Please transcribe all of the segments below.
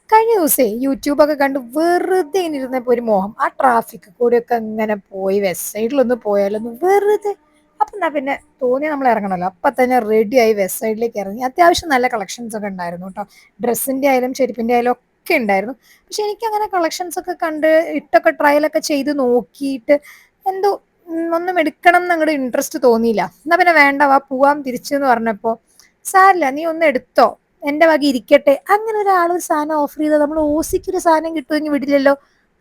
കഴിഞ്ഞ ദിവസേ യൂട്യൂബൊക്കെ കണ്ട് വെറുതെ ഇങ്ങനെ ഇരുന്നപ്പോ ഒരു മോഹം ആ ട്രാഫിക് കൂടെയൊക്കെ ഇങ്ങനെ പോയി വെസ്റ്റ് സൈഡിലൊന്ന് പോയാലൊന്ന് വെറുതെ അപ്പൊ എന്നാ പിന്നെ തോന്നി നമ്മൾ ഇറങ്ങണല്ലോ അപ്പൊ തന്നെ റെഡി ആയി വെസ്റ്റ് സൈഡിലേക്ക് ഇറങ്ങി. അത്യാവശ്യം നല്ല കളക്ഷൻസ് ഒക്കെ ഉണ്ടായിരുന്നു കേട്ടോ. ഡ്രസ്സിന്റെ ആയാലും ചെരുപ്പിന്റെ ആയാലും ഒക്കെ ഉണ്ടായിരുന്നു. പക്ഷെ എനിക്ക് അങ്ങനെ കളക്ഷൻസ് ഒക്കെ കണ്ട് ഇട്ടൊക്കെ ട്രയലൊക്കെ ചെയ്ത് നോക്കിയിട്ട് എന്തോ ഒന്നും എടുക്കണം എന്നങ്ങോട്ട് ഇൻട്രസ്റ്റ് തോന്നിയില്ല. എന്നാ പിന്നെ വേണ്ട വാ പോവാം തിരിച്ചെന്ന് പറഞ്ഞപ്പോ സാരില്ല നീ ഒന്ന് എടുത്തോ എന്റെ വക ഇരിക്കട്ടെ. അങ്ങനെ ഒരാൾ ഒരു സാധനം ഓഫർ ചെയ്താൽ നമ്മൾ ഓസിക്ക് ഒരു സാധനം കിട്ടുമെങ്കിൽ വിടില്ലല്ലോ.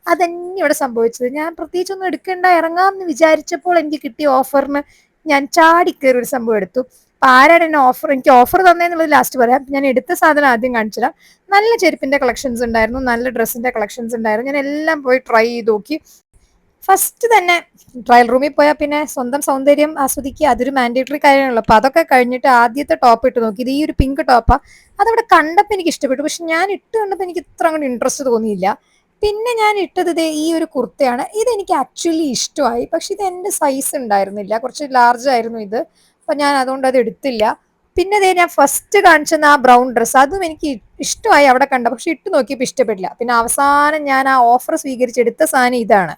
അതന്നെ ഇവിടെ സംഭവിച്ചത്. ഞാൻ പ്രത്യേകിച്ച് ഒന്നും എടുക്കേണ്ട ഇറങ്ങാം എന്ന് വിചാരിച്ചപ്പോൾ എനിക്ക് കിട്ടിയ ഓഫറിന് ഞാൻ ചാടിക്കേറി ഒരു സംഭവം എടുത്തു. അപ്പൊ ആരാണ് എന്നെ എനിക്ക് ഓഫർ തന്നെന്നുള്ളത് ലാസ്റ്റ് പറയാം. ഞാൻ എടുത്ത സാധനം ആദ്യം കാണിച്ചില്ല. നല്ല ചെരുപ്പിന്റെ കളക്ഷൻസ് ഉണ്ടായിരുന്നു, നല്ല ഡ്രസ്സിന്റെ കളക്ഷൻസ് ഉണ്ടായിരുന്നു. ഞാൻ എല്ലാം പോയി ട്രൈ ചെയ്ത് നോക്കി. ഫസ്റ്റ് തന്നെ ട്രയൽ റൂമിൽ പോയാൽ പിന്നെ സ്വന്തം സൗന്ദര്യം ആസ്വദിക്കുക അതൊരു മാൻഡേറ്ററി കാര്യമാണല്ലോ. അപ്പൊ അതൊക്കെ കഴിഞ്ഞിട്ട് ആദ്യത്തെ ടോപ്പ് ഇട്ട് നോക്കി. ഇത് ഈ ഒരു പിങ്ക് ടോപ്പാ. അതവിടെ കണ്ടപ്പോൾ എനിക്ക് ഇഷ്ടപ്പെട്ടു. പക്ഷെ ഞാൻ ഇട്ട് കണ്ടപ്പോൾ എനിക്ക് ഇത്ര അങ്ങോട്ട് ഇൻട്രസ്റ്റ് തോന്നിയില്ല. പിന്നെ ഞാൻ ഇട്ടത് ദേ ഈ ഒരു കുർത്തയാണ്. ഇതെനിക്ക് ആക്ച്വലി ഇഷ്ടമായി. പക്ഷെ ഇത് എന്റെ സൈസ് ഉണ്ടായിരുന്നില്ല, കുറച്ച് ലാർജ് ആയിരുന്നു ഇത്. അപ്പൊ ഞാൻ അതുകൊണ്ട് അത് എടുത്തില്ല. പിന്നെ ദേ ഞാൻ ഫസ്റ്റ് കാണിച്ചെന്ന ആ ബ്രൗൺ ഡ്രസ്സ് അതും എനിക്ക് ഇഷ്ടമായി അവിടെ കണ്ട. പക്ഷെ ഇട്ട് നോക്കിയപ്പോൾ ഇഷ്ടപ്പെട്ടില്ല. പിന്നെ അവസാനം ഞാൻ ആ ഓഫർ സ്വീകരിച്ചെടുത്ത സാധനം ഇതാണ്.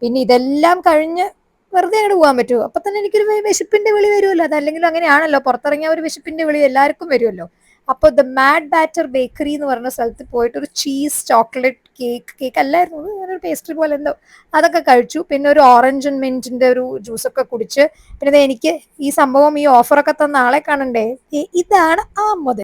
പിന്നെ ഇതെല്ലാം കഴിഞ്ഞ് വെറുതെ അങ്ങോട്ട് പോകാൻ പറ്റുമോ? അപ്പൊ തന്നെ എനിക്കൊരു വിശപ്പിന്റെ വിളി വരുമല്ലോ. അതല്ലെങ്കിലും അങ്ങനെയാണല്ലോ, പുറത്തിറങ്ങിയ ഒരു വിശപ്പിന്റെ വിളി എല്ലാവർക്കും വരുമല്ലോ. അപ്പൊ ദ മാഡ് ബാറ്റർ ബേക്കറി എന്ന് പറഞ്ഞ സ്ഥലത്ത് പോയിട്ട് ഒരു ചീസ് ചോക്ലേറ്റ് കേക്ക് അല്ലായിരുന്നു, അങ്ങനെ ഒരു പേസ്ട്രി പോലെ എന്തോ, അതൊക്കെ കഴിച്ചു. പിന്നെ ഒരു ഓറഞ്ച് ആൻഡ് മിന്റിന്റെ ഒരു ജ്യൂസൊക്കെ കുടിച്ച് പിന്നെ എനിക്ക് ഈ സംഭവം ഈ ഓഫറൊക്കെ തന്ന ആളെ കാണണ്ടേ. ഇതാണ് ആ മുതൽ.